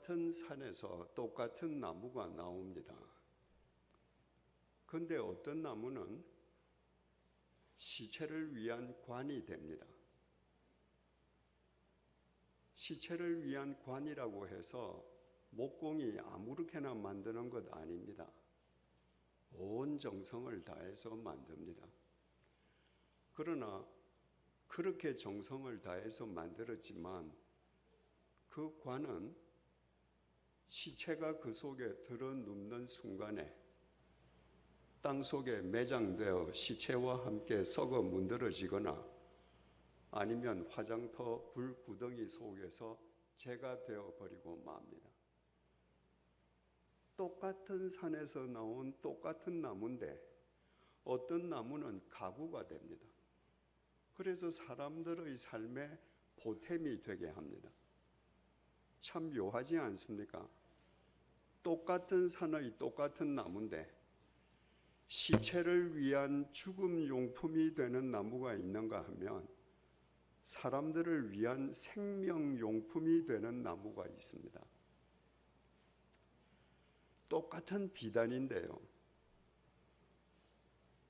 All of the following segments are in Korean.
똑같은 산에서 똑같은 나무가 나옵니다. 그런데 어떤 나무는 시체를 위한 관이 됩니다. 시체를 위한 관이라고 해서 목공이 아무렇게나 만드는 것 아닙니다. 온 정성을 다해서 만듭니다. 그러나 그렇게 정성을 다해서 만들었지만 그 관은 시체가 그 속에 들어눕는 순간에 땅 속에 매장되어 시체와 함께 썩어 문드러지거나 아니면 화장터 불구덩이 속에서 재가 되어버리고 맙니다. 똑같은 산에서 나온 똑같은 나무인데 어떤 나무는 가구가 됩니다. 그래서 사람들의 삶에 보탬이 되게 합니다. 참 묘하지 않습니까? 똑같은 산의 똑같은 나무인데 시체를 위한 죽음 용품이 되는 나무가 있는가 하면 사람들을 위한 생명 용품이 되는 나무가 있습니다. 똑같은 비단인데요.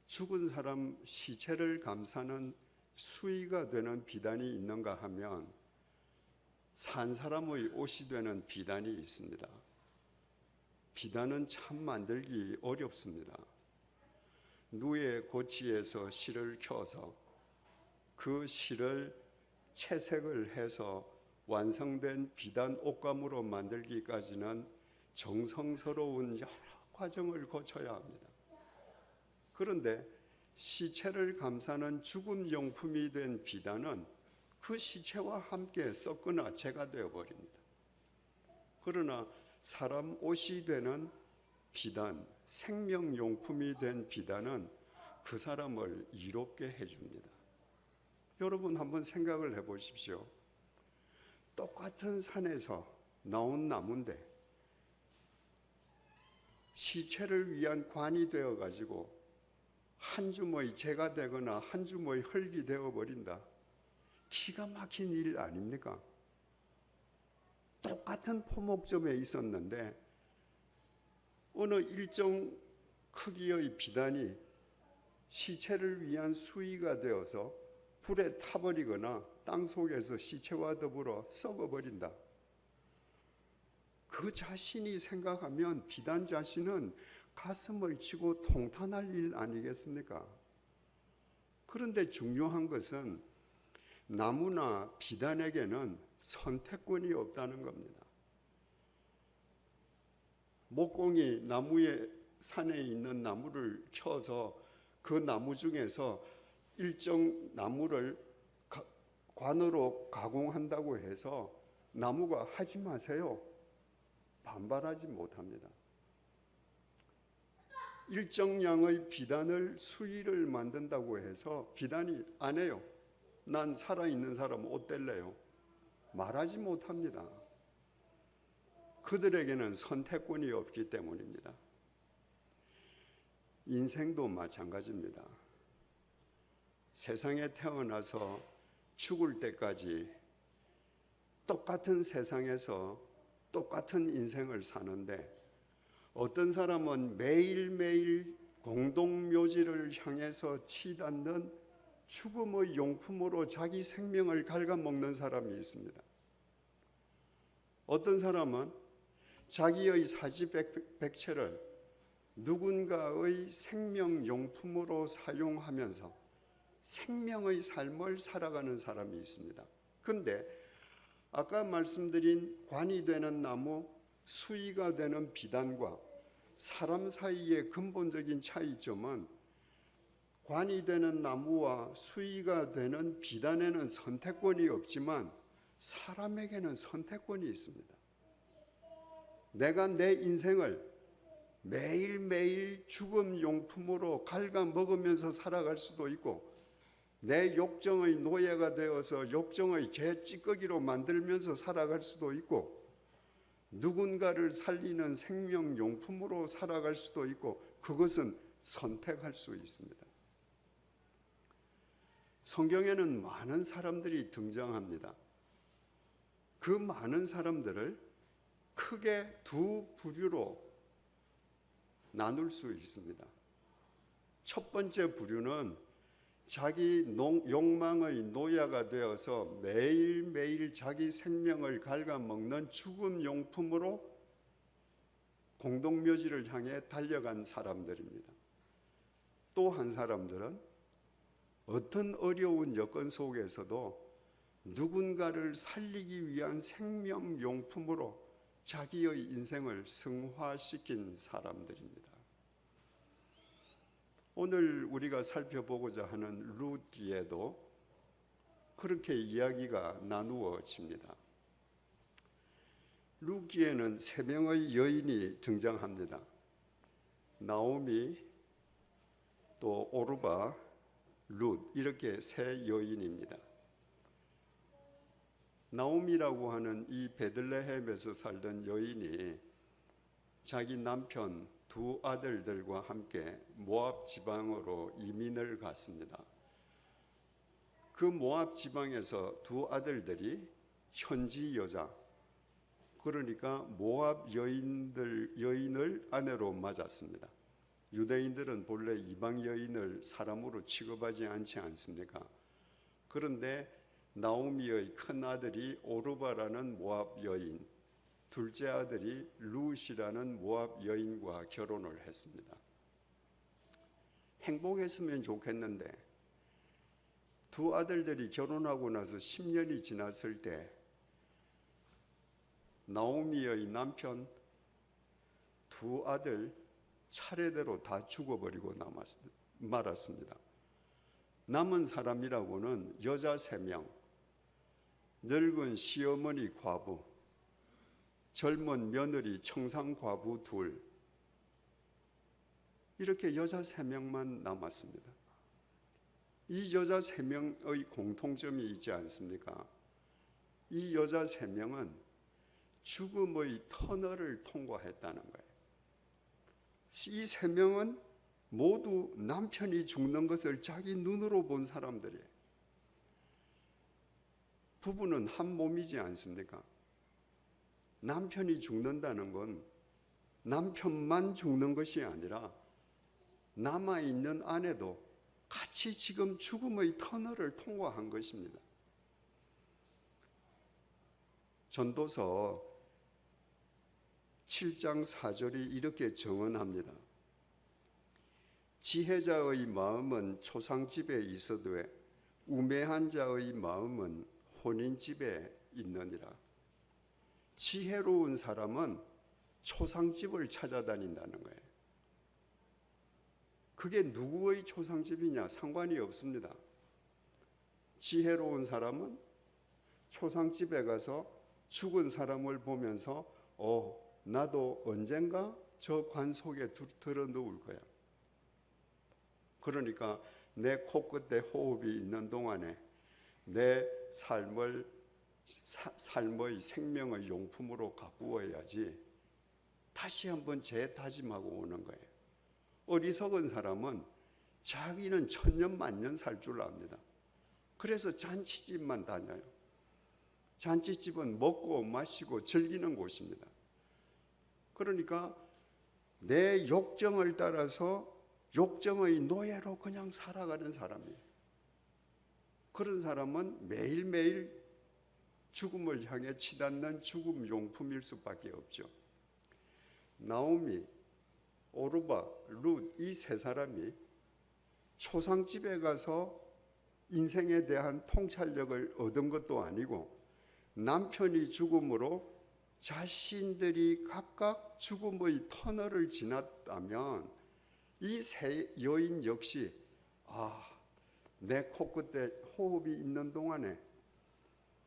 죽은 사람 시체를 감싸는 수의가 되는 비단이 있는가 하면 산 사람의 옷이 되는 비단이 있습니다. 비단은 참 만들기 어렵습니다. 누에 고치에서 실을 켜서 그 실을 채색을 해서 완성된 비단 옷감으로 만들기까지는 정성스러운 여러 과정을 거쳐야 합니다. 그런데 시체를 감싸는 죽음 용품이 된 비단은 그 시체와 함께 썩거나 재가 되어버립니다. 그러나 사람 옷이 되는 비단, 생명용품이 된 비단은 그 사람을 이롭게 해줍니다. 여러분 한번 생각을 해보십시오. 똑같은 산에서 나온 나무인데 시체를 위한 관이 되어가지고 한 줌의 재가 되거나 한 줌의 흙이 되어버린다. 기가 막힌 일 아닙니까? 똑같은 포목점에 있었는데 어느 일정 크기의 비단이 시체를 위한 수의가 되어서 불에 타버리거나 땅 속에서 시체와 더불어 썩어버린다. 그 자신이 생각하면 비단 자신은 가슴을 치고 통탄할 일 아니겠습니까? 그런데 중요한 것은 나무나 비단에게는 선택권이 없다는 겁니다. 목공이 나무의 산에 있는 나무를 켜서 그 나무 중에서 일정 나무를 관으로 가공한다고 해서 나무가 하지 마세요. 반발하지 못합니다. 일정량의 비단을 수의를 만든다고 해서 비단이 안 해요. 난 살아있는 사람 옷 뗄래요. 말하지 못합니다. 그들에게는 선택권이 없기 때문입니다. 인생도 마찬가지입니다. 세상에 태어나서 죽을 때까지 똑같은 세상에서 똑같은 인생을 사는데 어떤 사람은 매일매일 공동묘지를 향해서 치닫는 죽음의 용품으로 자기 생명을 갉아먹는 사람이 있습니다. 어떤 사람은 자기의 사지백체를 누군가의 생명용품으로 사용하면서 생명의 삶을 살아가는 사람이 있습니다. 그런데 아까 말씀드린 관이 되는 나무, 수의가 되는 비단과 사람 사이의 근본적인 차이점은 관이 되는 나무와 수의가 되는 비단에는 선택권이 없지만 사람에게는 선택권이 있습니다. 내가 내 인생을 매일매일 죽음 용품으로 갉아먹으면서 살아갈 수도 있고 내 욕정의 노예가 되어서 욕정의 제 찌꺼기로 만들면서 살아갈 수도 있고 누군가를 살리는 생명용품으로 살아갈 수도 있고 그것은 선택할 수 있습니다. 성경에는 많은 사람들이 등장합니다. 그 많은 사람들을 크게 두 부류로 나눌 수 있습니다. 첫 번째 부류는 자기 욕망의 노예가 되어서 매일매일 자기 생명을 갉아먹는 죽음 용품으로 공동묘지를 향해 달려간 사람들입니다. 또 한 사람들은 어떤 어려운 여건 속에서도 누군가를 살리기 위한 생명용품으로 자기의 인생을 승화시킨 사람들입니다. 오늘 우리가 살펴보고자 하는 룻기에도 그렇게 이야기가 나누어집니다. 룻기에는 세 명의 여인이 등장합니다. 나오미, 또 오르바, 룻, 이렇게 세 여인입니다. 나오미라고 하는 이 베들레헴에서 살던 여인이 자기 남편 두 아들들과 함께 모압 지방으로 이민을 갔습니다. 그 모압 지방에서 두 아들들이 현지 여자, 그러니까 모압 여인을 아내로 맞았습니다. 유대인들은 본래 이방 여인을 사람으로 취급하지 않지 않습니까? 그런데 나오미의 큰 아들이 오르바라는 모압 여인, 둘째 아들이 룻이라는 모압 여인과 결혼을 했습니다. 행복했으면 좋겠는데 두 아들들이 결혼하고 나서 10년이 지났을 때 나오미의 남편 두 아들 차례대로 다 죽어버리고 말았습니다. 남은 사람이라고는 여자 3명, 늙은 시어머니 과부, 젊은 며느리 청상 과부 2, 이렇게 여자 3명만 남았습니다. 이 여자 3명의 공통점이 있지 않습니까? 이 여자 3명은 죽음의 터널을 통과했다는 거예요. 이 3명은 모두 남편이 죽는 것을 자기 눈으로 본 사람들이에요. 부부는 한 몸이지 않습니까? 남편이 죽는다는 건 남편만 죽는 것이 아니라 남아있는 아내도 같이 지금 죽음의 터널을 통과한 것입니다. 전도서 7장 4절이 이렇게 증언합니다. 지혜자의 마음은 초상집에 있어도에 우매한 자의 마음은 혼인집에 있느니라. 지혜로운 사람은 초상집을 찾아다닌다는 거예요. 그게 누구의 초상집이냐 상관이 없습니다. 지혜로운 사람은 초상집에 가서 죽은 사람을 보면서 나도 언젠가 저 관 속에 들어누울 거야. 그러니까 내 코끝에 호흡이 있는 동안에 내 삶의 생명의 용품으로 가꾸어야지 다시 한번 재다짐하고 오는 거예요. 어리석은 사람은 자기는 천년 만년 살 줄 압니다. 그래서 잔치집만 다녀요. 잔치집은 먹고 마시고 즐기는 곳입니다. 그러니까 내 욕정을 따라서 욕정의 노예로 그냥 살아가는 사람이에요. 그런 사람은 매일매일 죽음을 향해 치닫는 죽음 용품일 수밖에 없죠. 나오미, 오르바, 룻, 이 세 사람이 초상집에 가서 인생에 대한 통찰력을 얻은 것도 아니고 남편이 죽음으로 자신들이 각각 죽음의 터널을 지났다면 이 세 여인 역시 내 코끝에 호흡이 있는 동안에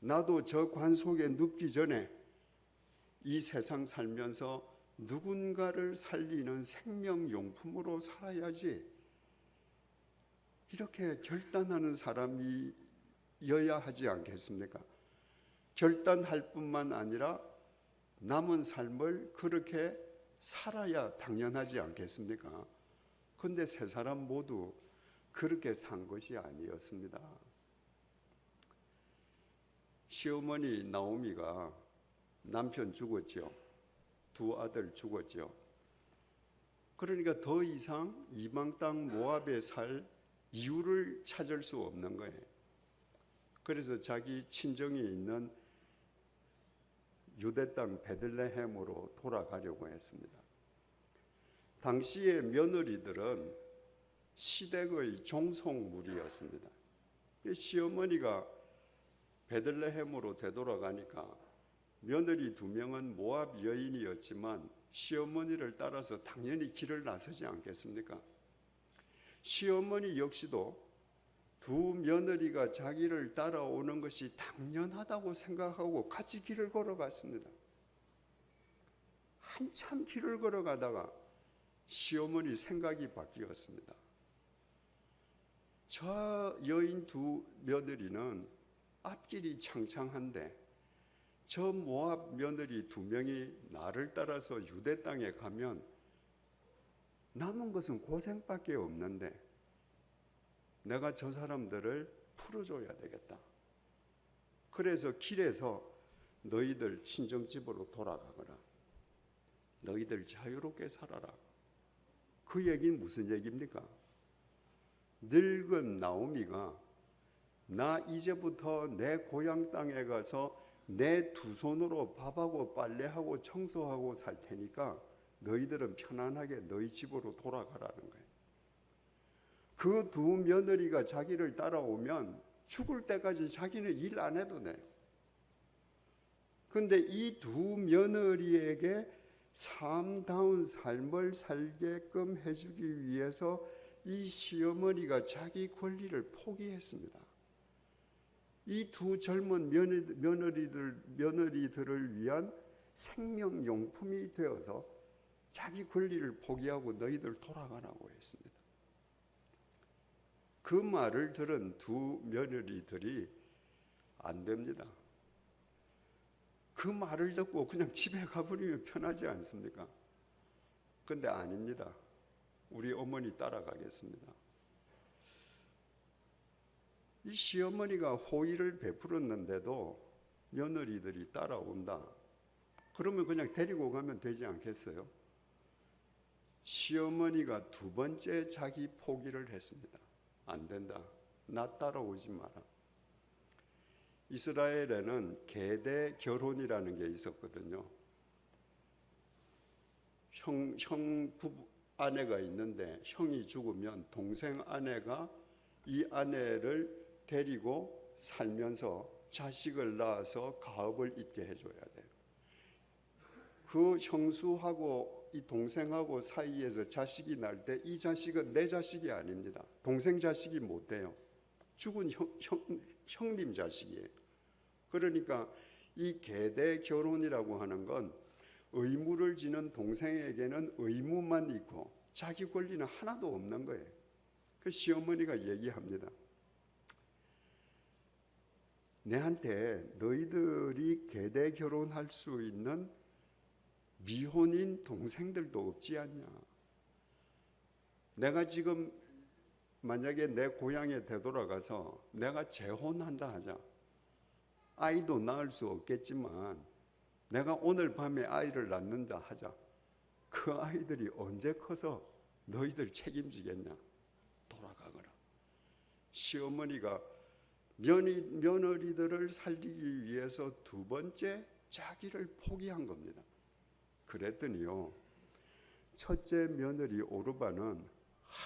나도 저 관 속에 눕기 전에 이 세상 살면서 누군가를 살리는 생명용품으로 살아야지, 이렇게 결단하는 사람이어야 하지 않겠습니까? 결단할 뿐만 아니라 남은 삶을 그렇게 살아야 당연하지 않겠습니까? 그런데 세 사람 모두 그렇게 산 것이 아니었습니다. 시어머니 나오미가 남편 죽었죠. 두 아들 죽었죠. 그러니까 더 이상 이방 땅 모압에 살 이유를 찾을 수 없는 거예요. 그래서 자기 친정이 있는 유대 땅 베들레헴으로 돌아가려고 했습니다. 당시의 며느리들은 시댁의 종속물이었습니다. 시어머니가 베들레헴으로 되돌아가니까 며느리 두 명은 모압 여인이었지만 시어머니를 따라서 당연히 길을 나서지 않겠습니까? 시어머니 역시도 두 며느리가 자기를 따라오는 것이 당연하다고 생각하고 같이 길을 걸어갔습니다. 한참 길을 걸어가다가 시어머니 생각이 바뀌었습니다. 저 여인 두 며느리는 앞길이 창창한데 저 모압 며느리 두 명이 나를 따라서 유대 땅에 가면 남은 것은 고생밖에 없는데 내가 저 사람들을 풀어줘야 되겠다. 그래서 길에서 너희들 친정집으로 돌아가거라. 너희들 자유롭게 살아라. 그 얘기는 무슨 얘기입니까? 늙은 나오미가 나 이제부터 내 고향 땅에 가서 내 두 손으로 밥하고 빨래하고 청소하고 살 테니까 너희들은 편안하게 너희 집으로 돌아가라는 거예요. 그 두 며느리가 자기를 따라오면 죽을 때까지 자기는 일 안 해도 돼요. 그런데 이 두 며느리에게 삶다운 삶을 살게끔 해주기 위해서 이 시어머니가 자기 권리를 포기했습니다. 이 두 젊은 며느리들을 위한 생명용품이 되어서 자기 권리를 포기하고 너희들 돌아가라고 했습니다. 그 말을 들은 두 며느리들이 안 됩니다. 그 말을 듣고 그냥 집에 가버리면 편하지 않습니까? 근데 아닙니다. 우리 어머니 따라가겠습니다. 이 시어머니가 호의를 베풀었는데도 며느리들이 따라온다. 그러면 그냥 데리고 가면 되지 않겠어요? 시어머니가 두 번째 자기 포기를 했습니다. 안 된다. 나 따라오지 마라. 이스라엘에는 계대 결혼이라는 게 있었거든요. 형 부부 아내가 있는데 형이 죽으면 동생 아내가 이 아내를 데리고 살면서 자식을 낳아서 가업을 잇게 해줘야 돼요. 그 형수하고 이 동생하고 사이에서 자식이 날 때 이 자식은 내 자식이 아닙니다. 동생 자식이 못 돼요. 죽은 형님 자식이에요. 그러니까 이 계대 결혼이라고 하는 건 의무를 지는 동생에게는 의무만 있고 자기 권리는 하나도 없는 거예요. 그 시어머니가 얘기합니다. 내한테 너희들이 계대 결혼할 수 있는 미혼인 동생들도 없지 않냐. 내가 지금 만약에 내 고향에 되돌아가서 내가 재혼한다 하자. 아이도 낳을 수 없겠지만 내가 오늘 밤에 아이를 낳는다 하자. 그 아이들이 언제 커서 너희들 책임지겠냐. 돌아가거라. 시어머니가 며느리들을 살리기 위해서 두 번째 자기를 포기한 겁니다. 그랬더니요, 첫째 며느리 오르바는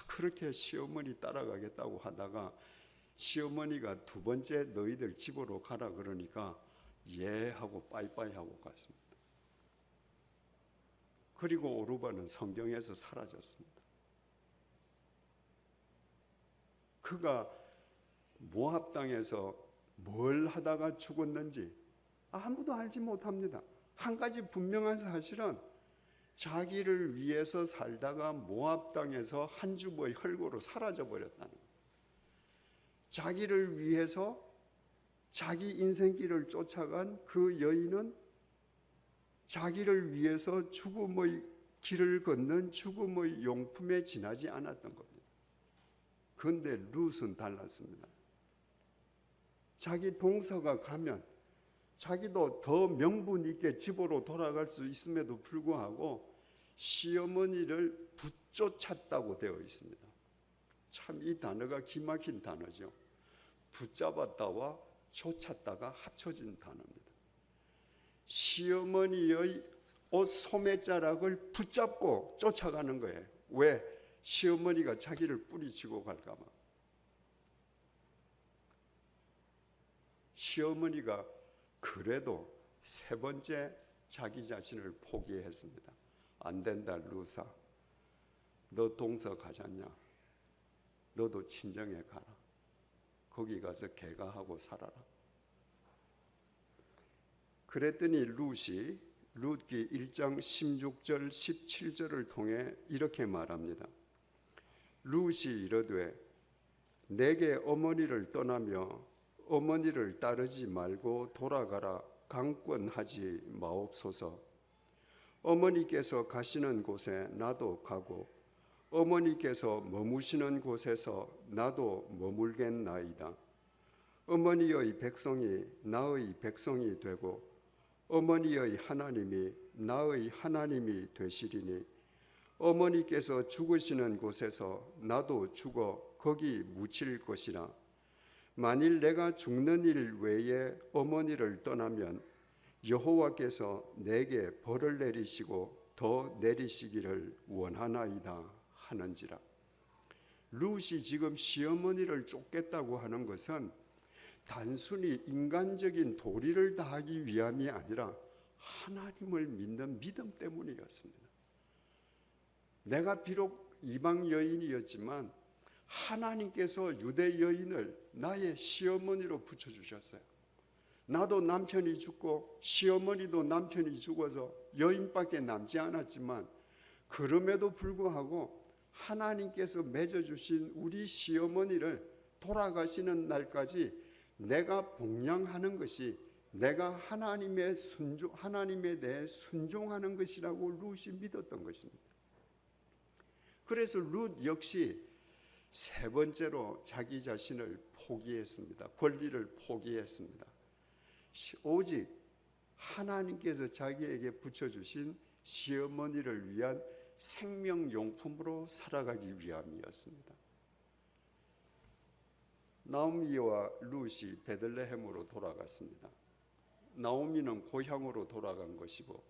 그렇게 시어머니 따라가겠다고 하다가 시어머니가 두 번째 너희들 집으로 가라 그러니까 예 하고 빠이빠이 하고 갔습니다. 그리고 오르바는 성경에서 사라졌습니다. 그가 모압 땅에서 뭘 하다가 죽었는지 아무도 알지 못합니다. 한 가지 분명한 사실은 자기를 위해서 살다가 모압 땅에서 한 주먹의 흙으로 사라져 버렸다는 거예요. 자기를 위해서 자기 인생길을 쫓아간 그 여인은 자기를 위해서 죽음의 길을 걷는 죽음의 용품에 지나지 않았던 겁니다. 그런데 룻은 달랐습니다. 자기 동서가 가면 자기도 더 명분 있게 집으로 돌아갈 수 있음에도 불구하고 시어머니를 붙쫓았다고 되어 있습니다. 참 이 단어가 기막힌 단어죠. 붙잡았다와 쫓았다가 합쳐진 단어입니다. 시어머니의 옷 소매자락을 붙잡고 쫓아가는 거예요. 왜? 시어머니가 자기를 뿌리치고 갈까 봐. 시어머니가 그래도 세 번째 자기 자신을 포기했습니다. 안 된다, 루사. 너 동서 가잖냐? 너도 친정에 가라. 거기 가서 개가하고 살아라. 그랬더니 룻이 룻기 1장 16절 17절을 통해 이렇게 말합니다. 룻이 이르되 내게 어머니를 떠나며 어머니를 따르지 말고 돌아가라 강권하지 마옵소서. 어머니께서 가시는 곳에 나도 가고 어머니께서 머무시는 곳에서 나도 머물겠나이다. 어머니의 백성이 나의 백성이 되고 어머니의 하나님이 나의 하나님이 되시리니 어머니께서 죽으시는 곳에서 나도 죽어 거기 묻힐 것이라. 만일 내가 죽는 일 외에 어머니를 떠나면 여호와께서 내게 벌을 내리시고 더 내리시기를 원하나이다 하는지라. 룻이 지금 시어머니를 쫓겠다고 하는 것은 단순히 인간적인 도리를 다하기 위함이 아니라 하나님을 믿는 믿음 때문이었습니다. 내가 비록 이방 여인이었지만 하나님께서 유대 여인을 나의 시어머니로 붙여주셨어요. 나도 남편이 죽고 시어머니도 남편이 죽어서 여인밖에 남지 않았지만 그럼에도 불구하고 하나님께서 맺어주신 우리 시어머니를 돌아가시는 날까지 내가 복양하는 것이 내가 하나님에 대해 순종하는 것이라고 룻이 믿었던 것입니다. 그래서 룻 역시 세 번째로 자기 자신을 포기했습니다. 권리를 포기했습니다. 오직 하나님께서 자기에게 붙여주신 시어머니를 위한 생명용품으로 살아가기 위함이었습니다. 나오미와 룻이 베들레헴으로 돌아갔습니다. 나오미는 고향으로 돌아간 것이고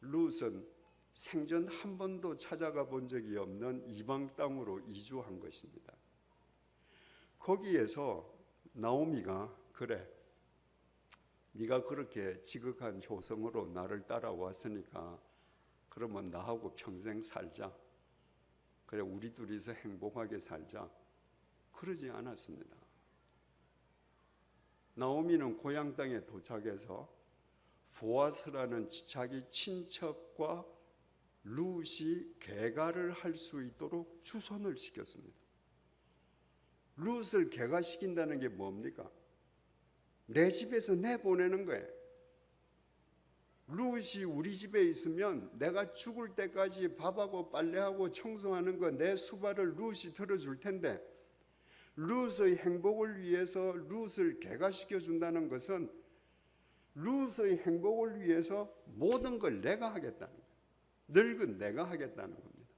룻은 생전 한 번도 찾아가 본 적이 없는 이방 땅으로 이주한 것입니다. 거기에서 나오미가 그래, 네가 그렇게 지극한 조성으로 나를 따라왔으니까 그러면 나하고 평생 살자. 그래, 우리 둘이서 행복하게 살자. 그러지 않았습니다. 나오미는 고향 땅에 도착해서 보아스라는 자기 친척과 룻이 개가를 할 수 있도록 주선을 시켰습니다. 룻을 개가시킨다는 게 뭡니까? 내 집에서 내보내는 거예요. 룻이 우리 집에 있으면 내가 죽을 때까지 밥하고 빨래하고 청소하는 거 내 수발을 룻이 들어줄 텐데 룻의 행복을 위해서 룻을 개가시켜 준다는 것은 룻의 행복을 위해서 모든 걸 내가 하겠다는 거예요. 늙은 내가 하겠다는 겁니다.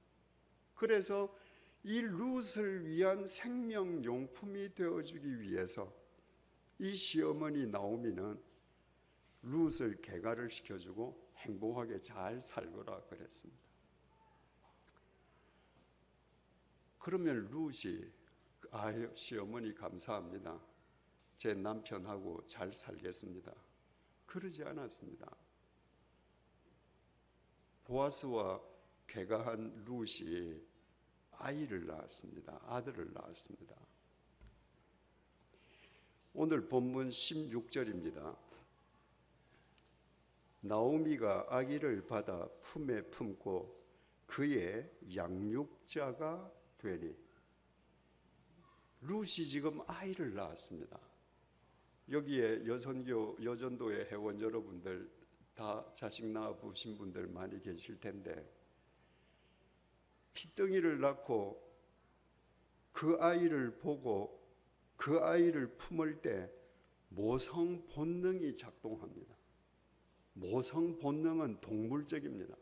그래서 이 룻을 위한 생명용품이 되어주기 위해서 이 시어머니 나오미는 룻을 개가를 시켜주고 행복하게 잘 살거라 그랬습니다. 그러면 룻이 아유 시어머니 감사합니다. 제 남편하고 잘 살겠습니다. 그러지 않았습니다. 보아스와 개가한 룻이 아이를 낳았습니다. 아들을 낳았습니다. 오늘 본문 16절입니다. 나오미가 아기를 받아 품에 품고 그의 양육자가 되니. 룻이 지금 아이를 낳았습니다. 여기에 여전도의 회원 여러분들 다 자식 낳아 보신 분들 많이 계실 텐데 핏덩이를 낳고 그 아이를 보고 그 아이를 품을 때 모성 본능이 작동합니다. 모성 본능은 동물적입니다.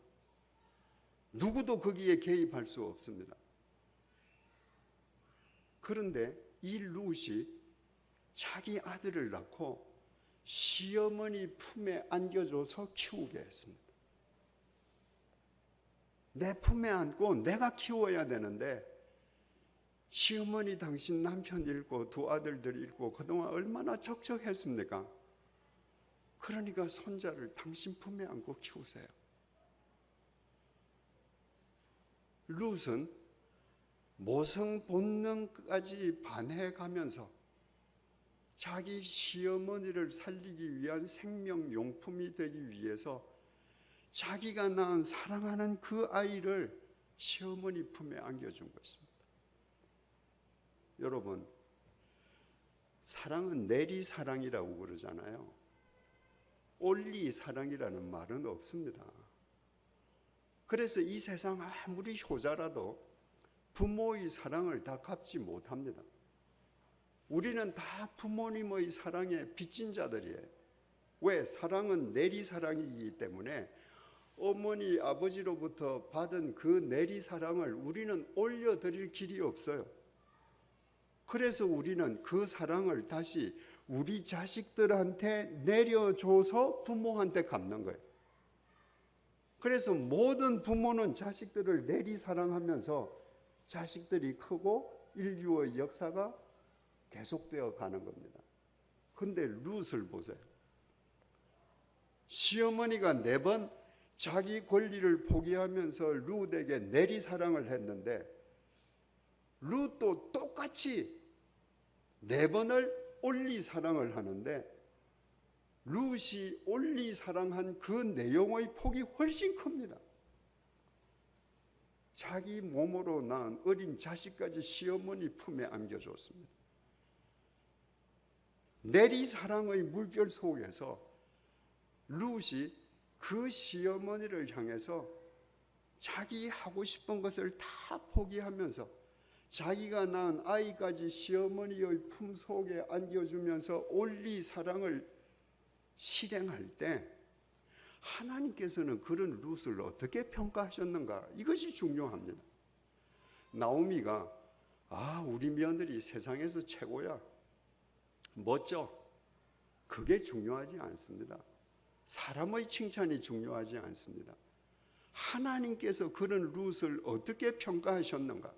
누구도 거기에 개입할 수 없습니다. 그런데 이 룻이 자기 아들을 낳고 시어머니 품에 안겨줘서 키우게 했습니다. 내 품에 안고 내가 키워야 되는데 시어머니 당신 남편 잃고 두 아들들 잃고 그동안 얼마나 적적했습니까? 그러니까 손자를 당신 품에 안고 키우세요. 룻은 모성 본능까지 반해가면서 자기 시어머니를 살리기 위한 생명용품이 되기 위해서 자기가 낳은 사랑하는 그 아이를 시어머니 품에 안겨준 것입니다. 여러분, 사랑은 내리사랑이라고 그러잖아요. 올리사랑이라는 말은 없습니다. 그래서 이 세상 아무리 효자라도 부모의 사랑을 다 갚지 못합니다. 우리는 다 부모님의 사랑에 빚진 자들이에요. 왜? 사랑은 내리사랑이기 때문에 어머니, 아버지로부터 받은 그 내리사랑을 우리는 올려드릴 길이 없어요. 그래서 우리는 그 사랑을 다시 우리 자식들한테 내려줘서 부모한테 갚는 거예요. 그래서 모든 부모는 자식들을 내리사랑하면서 자식들이 크고 인류의 역사가 계속되어 가는 겁니다. 그런데 룻을 보세요. 시어머니가 4번 자기 권리를 포기하면서 룻에게 내리사랑을 했는데 룻도 똑같이 4번을 올리사랑을 하는데 룻이 올리사랑한 그 내용의 폭이 훨씬 큽니다. 자기 몸으로 낳은 어린 자식까지 시어머니 품에 안겨줬습니다. 내리사랑의 물결 속에서 룻이 그 시어머니를 향해서 자기 하고 싶은 것을 다 포기하면서 자기가 낳은 아이까지 시어머니의 품 속에 안겨주면서 올리사랑을 실행할 때 하나님께서는 그런 룻을 어떻게 평가하셨는가? 이것이 중요합니다. 나오미가 우리 며느리 세상에서 최고야. 멋져. 그게 중요하지 않습니다. 사람의 칭찬이 중요하지 않습니다. 하나님께서 그런 룻을 어떻게 평가하셨는가?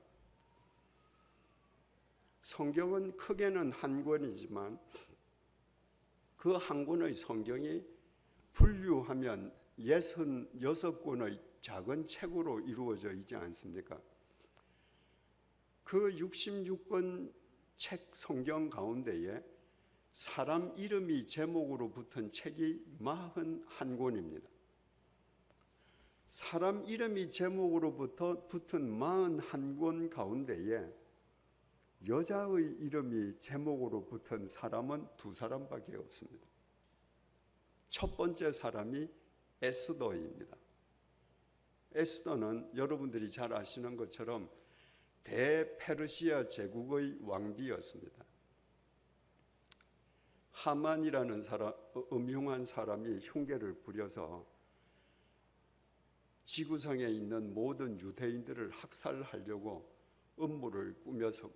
성경은 크게는 한 권이지만 그 한 권의 성경이 분류하면 66권의 작은 책으로 이루어져 있지 않습니까? 그 66권 책 성경 가운데에 사람 이름이 제목으로 붙은 책이 41권입니다. 사람 이름이 제목으로부터 붙은 41권 가운데에 여자의 이름이 제목으로 붙은 사람은 2사람밖에 없습니다. 첫 번째 사람이 에스더입니다. 에스더는 여러분들이 잘 아시는 것처럼 대페르시아 제국의 왕비였습니다. 하만이라는 음흉한 사람이 흉계를 부려서 지구상에 있는 모든 유대인들을 학살하려고 음모를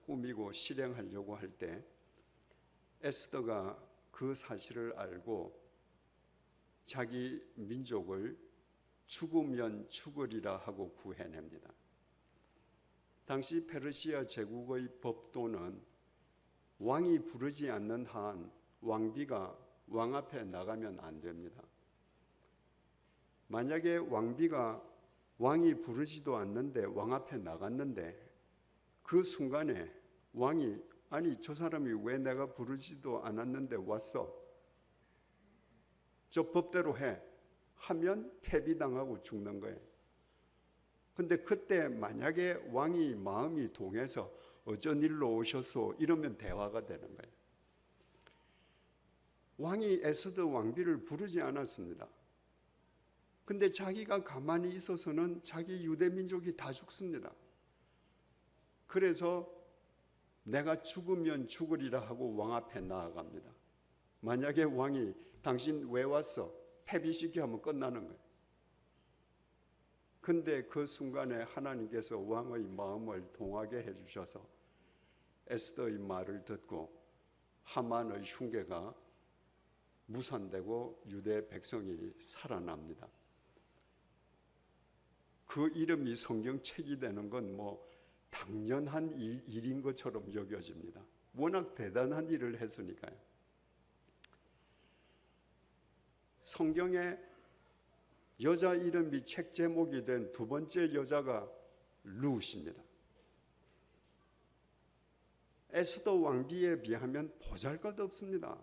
꾸미고 실행하려고 할 때 에스더가 그 사실을 알고 자기 민족을 죽으면 죽으리라 하고 구해냅니다. 당시 페르시아 제국의 법도는 왕이 부르지 않는 한 왕비가 왕 앞에 나가면 안 됩니다. 만약에 왕이 부르지도 않는데 왕 앞에 나갔는데 그 순간에 왕이 저 사람이 왜 내가 부르지도 않았는데 왔어? 저 법대로 해 하면 패비당하고 죽는 거예요. 근데 그때 만약에 왕이 마음이 동해서 어쩐 일로 오셨소? 이러면 대화가 되는 거예요. 왕이 에스더 왕비를 부르지 않았습니다. 근데 자기가 가만히 있어서는 자기 유대 민족이 다 죽습니다. 그래서 내가 죽으면 죽으리라 하고 왕 앞에 나아갑니다. 만약에 왕이 당신 왜 왔어? 패비시키 하면 끝나는 거예요. 근데 그 순간에 하나님께서 왕의 마음을 동하게 해주셔서 에스더의 말을 듣고 하만의 흉계가 무산되고 유대 백성이 살아납니다. 그 이름이 성경책이 되는 건 뭐 당연한 일인 것처럼 여겨집니다. 워낙 대단한 일을 했으니까요. 성경에 여자 이름이 책 제목이 된 두 번째 여자가 룻입니다. 에스더 왕비에 비하면 보잘것없습니다.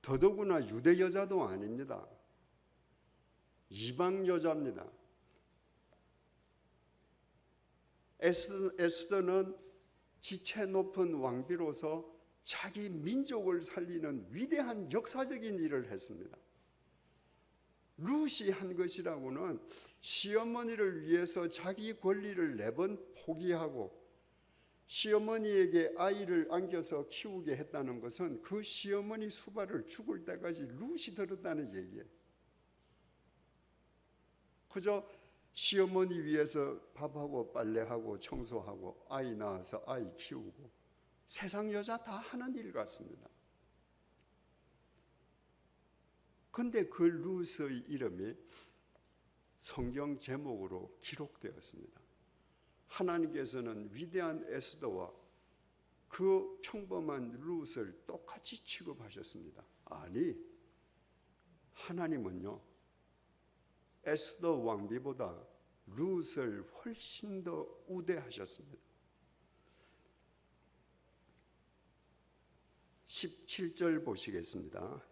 더더구나 유대 여자도 아닙니다. 이방 여자입니다. 에스더는 지체 높은 왕비로서 자기 민족을 살리는 위대한 역사적인 일을 했습니다. 룻이 한 것이라고는 시어머니를 위해서 자기 권리를 4번 포기하고 시어머니에게 아이를 안겨서 키우게 했다는 것은 그 시어머니 수발을 죽을 때까지 룻이 들었다는 얘기예요. 그저 시어머니 위해서 밥하고 빨래하고 청소하고 아이 낳아서 아이 키우고 세상 여자 다 하는 일 같습니다. 그런데 그 룻의 이름이 성경 제목으로 기록되었습니다. 하나님께서는 위대한 에스더와 그 평범한 룻을 똑같이 취급하셨습니다. 아니, 하나님은요, 에스더 왕비보다 룻을 훨씬 더 우대하셨습니다. 17절 보시겠습니다.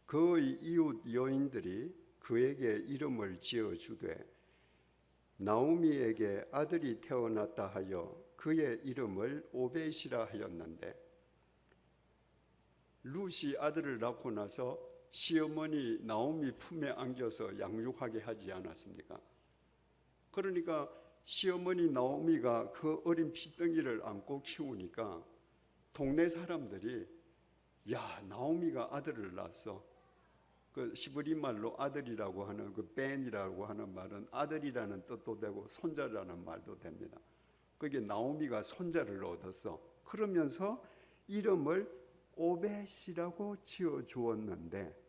그의 이웃 여인들이 그에게 이름을 지어주되 나오미에게 아들이 태어났다 하여 그의 이름을 오벳이라 하였는데, 룻이 아들을 낳고 나서 시어머니 나오미 품에 안겨서 양육하게 하지 않았습니까? 그러니까 시어머니 나오미가 그 어린 피덩이를 안고 키우니까 동네 사람들이 야, 나오미가 아들을 낳았어. 그 시브리 말로 아들이라고 하는 그 벤이라고 하는 말은 아들이라는 뜻도 되고 손자라는 말도 됩니다. 그게 나오미가 손자를 얻었어. 그러면서 이름을 오벳이라고 지어 주었는데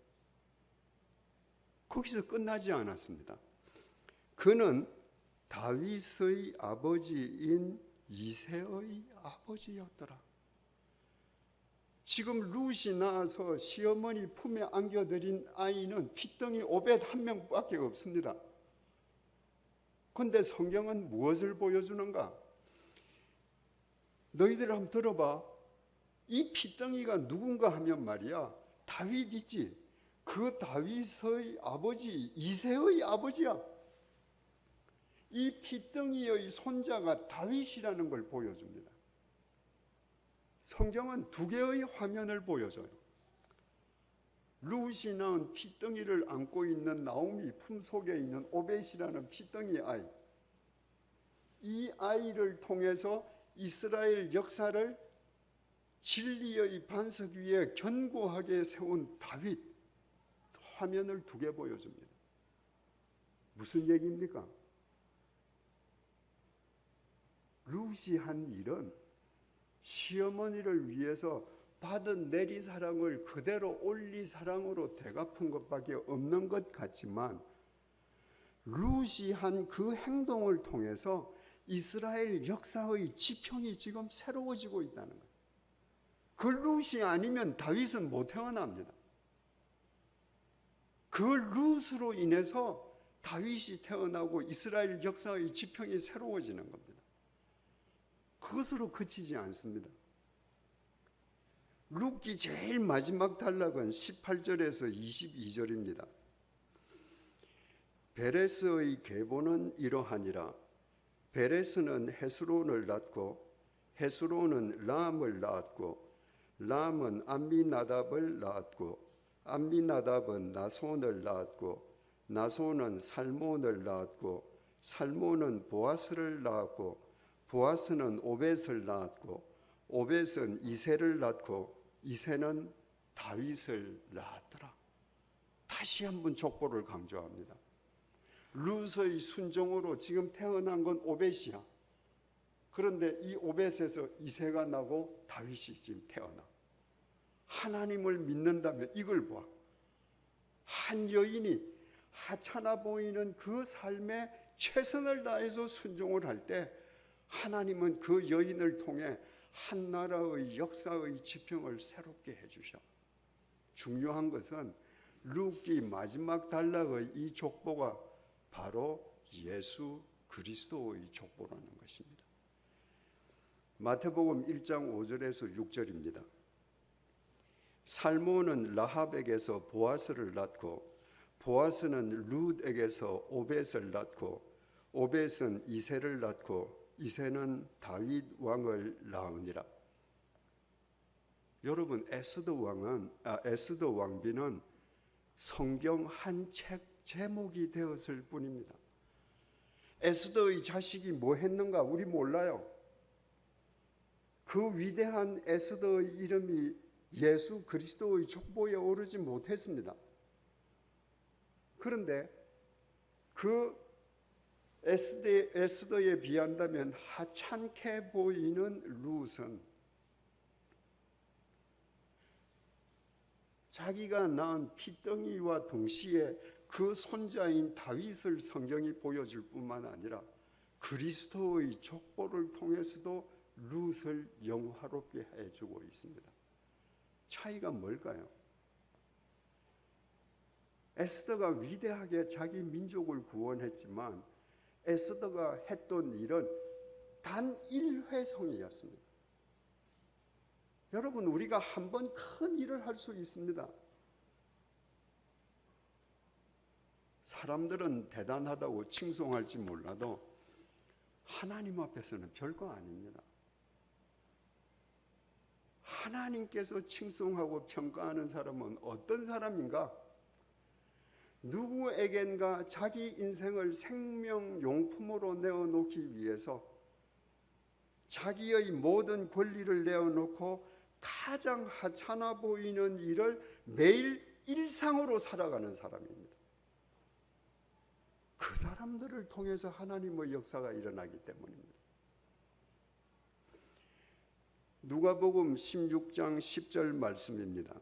거기서 끝나지 않았습니다. 그는 다윗의 아버지인 이새의 아버지였더라. 지금 룻이 낳아서 시어머니 품에 안겨드린 아이는 피덩이 오벳 한 명밖에 없습니다. 그런데 성경은 무엇을 보여주는가? 너희들 한번 들어봐. 이 피덩이가 누군가 하면 말이야, 다윗 있지? 그 다윗의 아버지 이새의 아버지야. 이 피덩이의 손자가 다윗이라는 걸 보여줍니다. 성경은 두 개의 화면을 보여줘요. 룻이 낳은 피덩이를 안고 있는 나오미 품속에 있는 오벳이라는 피덩이 아이, 이 아이를 통해서 이스라엘 역사를 진리의 반석 위에 견고하게 세운 다윗, 화면을 두 개 보여줍니다. 무슨 얘기입니까? 룻이 한 일은 시어머니를 위해서 받은 내리사랑을 그대로 올리사랑으로 되갚은 것밖에 없는 것 같지만, 룻이 한 그 행동을 통해서 이스라엘 역사의 지평이 지금 새로워지고 있다는 거예요. 그 룻이 아니면 다윗은 못 태어납니다. 그 룻으로 인해서 다윗이 태어나고 이스라엘 역사의 지평이 새로워지는 겁니다. 그것으로 그치지 않습니다. 룻기 제일 마지막 단락은 18절에서 22절입니다. 베레스의 계보는 이러하니라. 베레스는 헤스론을 낳고 헤스론은 람을 낳았고 람은 암미나답을 낳았고 암미나답은 나손을 낳았고 나손은 살몬을 낳았고 살몬은 보아스를 낳았고 보아스는 오벳을 낳았고 오벳은 이새를 낳고 이새는 다윗을 낳았더라. 다시 한번 족보를 강조합니다. 룻의 순종으로 지금 태어난 건 오벳이야. 그런데 이 오벳에서 이새가 나고 다윗이 지금 태어나. 하나님을 믿는다면 이걸 봐. 한 여인이 하찮아 보이는 그 삶에 최선을 다해서 순종을 할 때 하나님은 그 여인을 통해 한 나라의 역사의 지평을 새롭게 해주셔. 중요한 것은 룻기 마지막 단락의 이 족보가 바로 예수 그리스도의 족보라는 것입니다. 마태복음 1장 5절에서 6절입니다. 살몬은 라합에게서 보아스를 낳고 보아스는 룻에게서 오벳을 낳고 오벳은 이새를 낳고 이새는 다윗 왕을 낳으니라. 여러분, 에스더 왕비는 성경 한 책 제목이 되었을 뿐입니다. 에스더의 자식이 뭐 했는가 우리 몰라요. 그 위대한 에스더의 이름이 예수 그리스도의 족보에 오르지 못했습니다. 그런데 그 에스더에 비한다면 하찮게 보이는 룻은 자기가 낳은 피덩이와 동시에 그 손자인 다윗을 성경이 보여줄 뿐만 아니라 그리스도의 족보를 통해서도 룻을 영화롭게 해주고 있습니다. 차이가 뭘까요? 에스더가 위대하게 자기 민족을 구원했지만 에스더가 했던 일은 단 1회성이었습니다. 여러분, 우리가 한 번 큰 일을 할 수 있습니다. 사람들은 대단하다고 칭송할지 몰라도 하나님 앞에서는 별거 아닙니다. 하나님께서 칭송하고 평가하는 사람은 어떤 사람인가? 누구에겐가 자기 인생을 생명용품으로 내어놓기 위해서 자기의 모든 권리를 내어놓고 가장 하찮아 보이는 일을 매일 일상으로 살아가는 사람입니다. 그 사람들을 통해서 하나님의 역사가 일어나기 때문입니다. 누가복음 16장 10절 말씀입니다.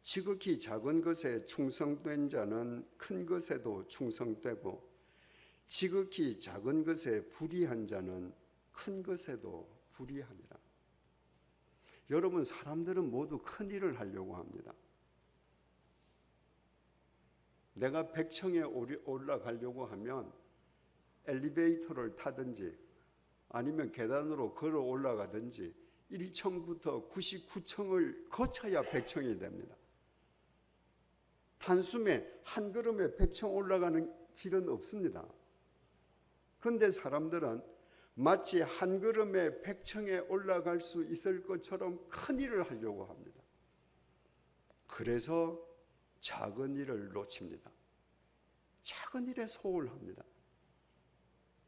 지극히 작은 것에 충성된 자는 큰 것에도 충성되고 지극히 작은 것에 불의한 자는 큰 것에도 불의하니라. 여러분, 사람들은 모두 큰 일을 하려고 합니다. 내가 100층에 올라가려고 하면 엘리베이터를 타든지 아니면 계단으로 걸어 올라가든지 1층부터 99층을 거쳐야 100층이 됩니다. 단숨에 한 걸음에 100층 올라가는 길은 없습니다. 그런데 사람들은 마치 한 걸음에 100층에 올라갈 수 있을 것처럼 큰 일을 하려고 합니다. 그래서 작은 일을 놓칩니다. 작은 일에 소홀합니다.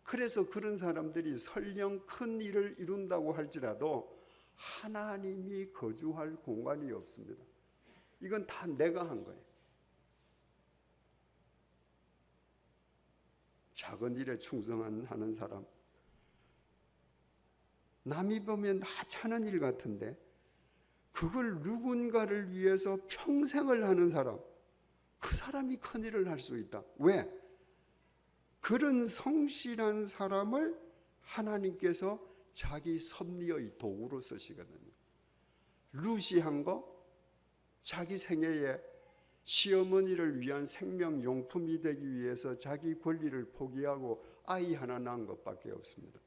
그래서 그런 사람들이 설령 큰 일을 이룬다고 할지라도 하나님이 거주할 공간이 없습니다. 이건 다 내가 한 거예요. 작은 일에 충성하는 사람, 남이 보면 하찮은 일 같은데 그걸 누군가를 위해서 평생을 하는 사람, 그 사람이 큰 일을 할 수 있다. 왜? 그런 성실한 사람을 하나님께서 자기 섭리의 도구로 쓰시거든요. 룻이 한 거, 자기 생애에 시어머니를 위한 생명용품이 되기 위해서 자기 권리를 포기하고 아이 하나 낳은 것밖에 없습니다.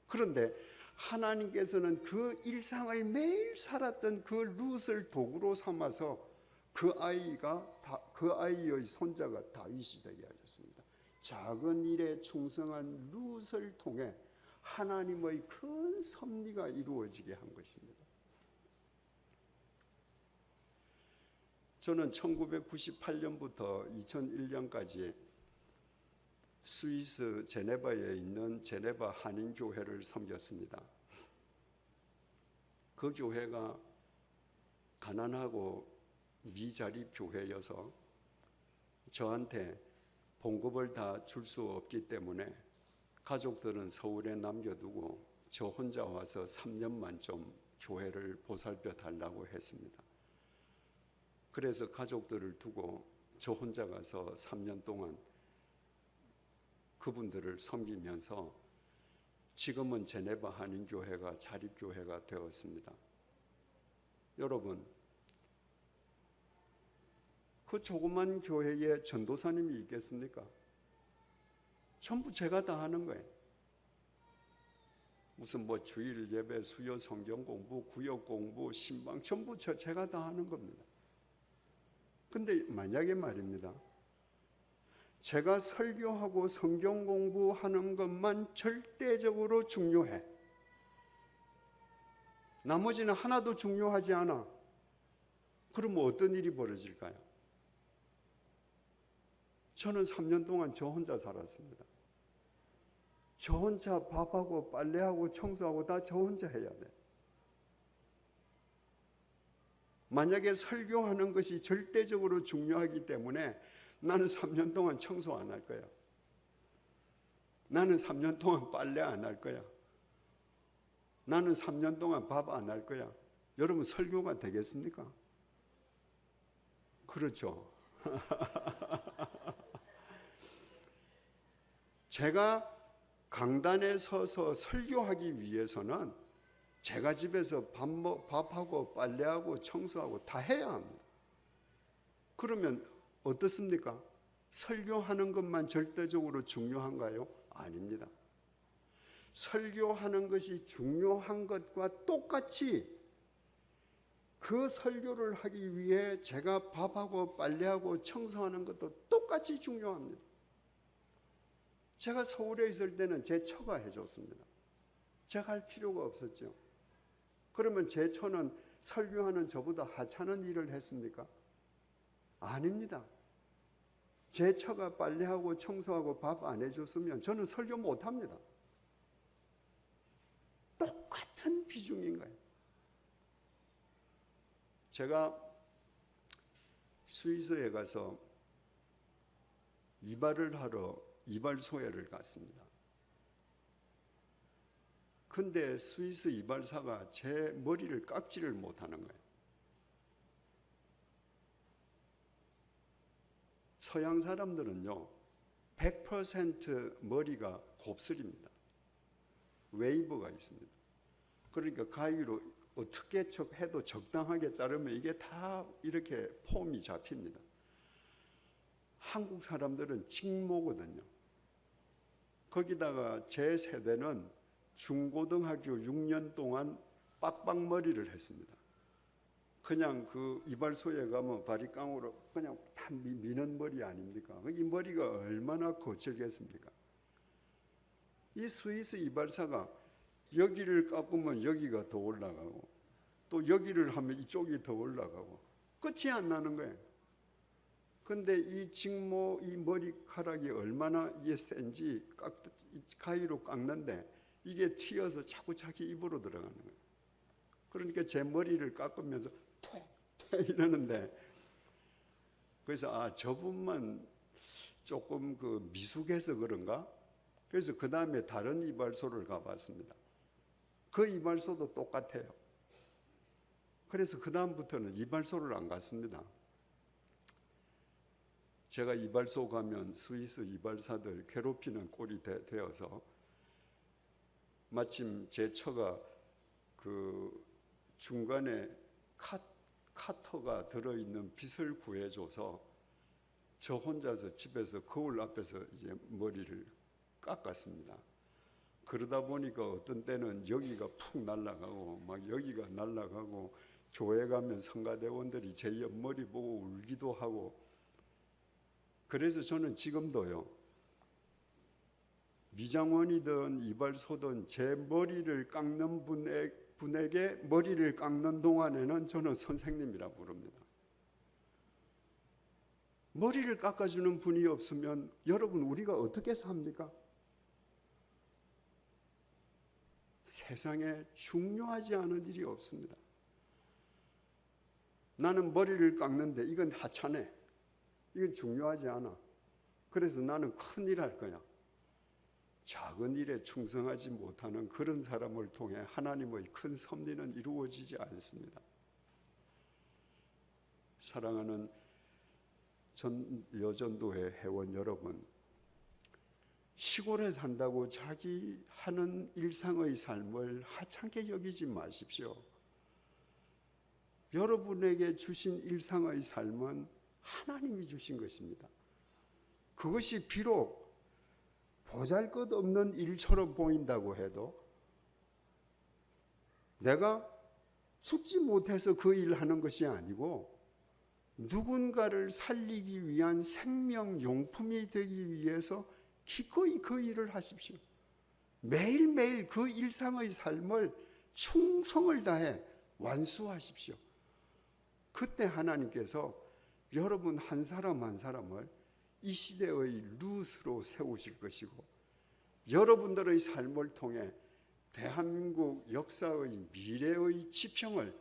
그런데 하나님께서는 그 일상을 매일 살았던 그 룻을 도구로 삼아서 그 아이의 손자가 다윗이 되게 하셨습니다. 작은 일에 충성한 룻을 통해 하나님의 큰 섭리가 이루어지게 한 것입니다. 저는 1998년부터 2001년까지 스위스 제네바에 있는 제네바 한인교회를 섬겼습니다. 그 교회가 가난하고 미자립 교회여서 저한테 봉급을 다 줄 수 없기 때문에 가족들은 서울에 남겨두고 저 혼자 와서 3년만 좀 교회를 보살펴 달라고 했습니다. 그래서 가족들을 두고 저 혼자 가서 3년 동안 그분들을 섬기면서 지금은 제네바 한인교회가 자립교회가 되었습니다. 여러분, 그 조그만 교회에 전도사님이 있겠습니까? 전부 제가 다 하는 거예요. 무슨 뭐 주일 예배, 수요 성경 공부, 구역 공부, 신방 전부 제가 다 하는 겁니다. 근데 만약에 말입니다, 제가 설교하고 성경 공부하는 것만 절대적으로 중요해. 나머지는 하나도 중요하지 않아. 그러면 어떤 일이 벌어질까요? 저는 3년 동안 저 혼자 살았습니다. 저 혼자 밥하고 빨래하고 청소하고 다 저 혼자 해야 돼. 만약에 설교하는 것이 절대적으로 중요하기 때문에 나는 3년 동안 청소 안 할 거야. 나는 3년 동안 빨래 안 할 거야. 나는 3년 동안 밥 안 할 거야. 여러분, 설교가 되겠습니까? 그렇죠. 제가 강단에 서서 설교하기 위해서는 제가 집에서 밥하고 빨래하고 청소하고 다 해야 합니다. 그러면 어떻습니까? 설교하는 것만 절대적으로 중요한가요? 아닙니다. 설교하는 것이 중요한 것과 똑같이 그 설교를 하기 위해 제가 밥하고 빨래하고 청소하는 것도 똑같이 중요합니다. 제가 서울에 있을 때는 제 처가 해줬습니다. 제가 할 필요가 없었죠. 그러면 제 처는 설교하는 저보다 하찮은 일을 했습니까? 아닙니다. 제 처가 빨래하고 청소하고 밥 안 해줬으면 저는 설교 못합니다. 똑같은 비중인 거예요. 제가 스위스에 가서 이발을 하러 이발소에를 갔습니다. 근데 스위스 이발사가 제 머리를 깎지를 못하는 거예요. 서양 사람들은요, 100% 머리가 곱슬입니다. 웨이브가 있습니다. 그러니까 가위로 어떻게 해도 적당하게 자르면 이게 다 이렇게 폼이 잡힙니다. 한국 사람들은 직모거든요. 거기다가 제 세대는 중고등학교 6년 동안 빡빡머리를 했습니다. 그냥 그 이발소에 가면 바리깡으로 그냥 다 미는 머리 아닙니까? 이 머리가 얼마나 거칠겠습니까? 이 스위스 이발사가 여기를 깎으면 여기가 더 올라가고 또 여기를 하면 이쪽이 더 올라가고 끝이 안 나는 거예요. 근데 이 직모, 이 머리카락이 얼마나 이게 센지 가위로 깎는데 이게 튀어서 자꾸 자기 입으로 들어가는 거예요. 그러니까 제 머리를 깎으면서 퇴 이러는데, 그래서 저분만 조금 그 미숙해서 그런가? 그래서 그 다음에 다른 이발소를 가봤습니다. 그 이발소도 똑같아요. 그래서 그 다음부터는 이발소를 안 갔습니다. 제가 이발소 가면 스위스 이발사들 괴롭히는 꼴이 되어서 마침 제 처가 그 중간에 카터가 들어있는 빗을 구해줘서 저 혼자서 집에서 거울 앞에서 이제 머리를 깎았습니다. 그러다 보니까 어떤 때는 여기가 푹 날아가고 막 여기가 날아가고 교회 가면 성가대원들이 제 옆머리 보고 울기도 하고, 그래서 저는 지금도요, 미장원이든 이발소든 제 머리를 깎는 분에게 머리를 깎는 동안에는 저는 선생님이라 부릅니다. 머리를 깎아주는 분이 없으면 여러분 우리가 어떻게 삽니까? 세상에 중요하지 않은 일이 없습니다. 나는 머리를 깎는데 이건 하찮네. 이건 중요하지 않아. 그래서 나는 큰 일 할 거야. 작은 일에 충성하지 못하는 그런 사람을 통해 하나님의 큰 섭리는 이루어지지 않습니다. 사랑하는 여전도회 회원 여러분, 시골에 산다고 자기 하는 일상의 삶을 하찮게 여기지 마십시오. 여러분에게 주신 일상의 삶은 하나님이 주신 것입니다. 그것이 비록 보잘것없는 일처럼 보인다고 해도 내가 죽지 못해서 그 일을 하는 것이 아니고 누군가를 살리기 위한 생명용품이 되기 위해서 기꺼이 그 일을 하십시오. 매일매일 그 일상의 삶을 충성을 다해 완수하십시오. 그때 하나님께서 여러분 한 사람 한 사람을 이 시대의 룻으로 세우실 것이고 여러분들의 삶을 통해 대한민국 역사의 미래의 지평을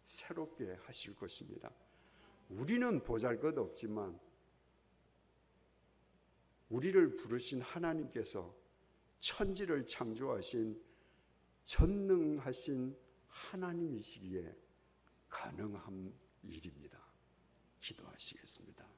새롭게 하실 것입니다. 우리는 보잘것없지만 우리를 부르신 하나님께서 천지를 창조하신 전능하신 하나님이시기에 가능한 일입니다. 기도하시겠습니다.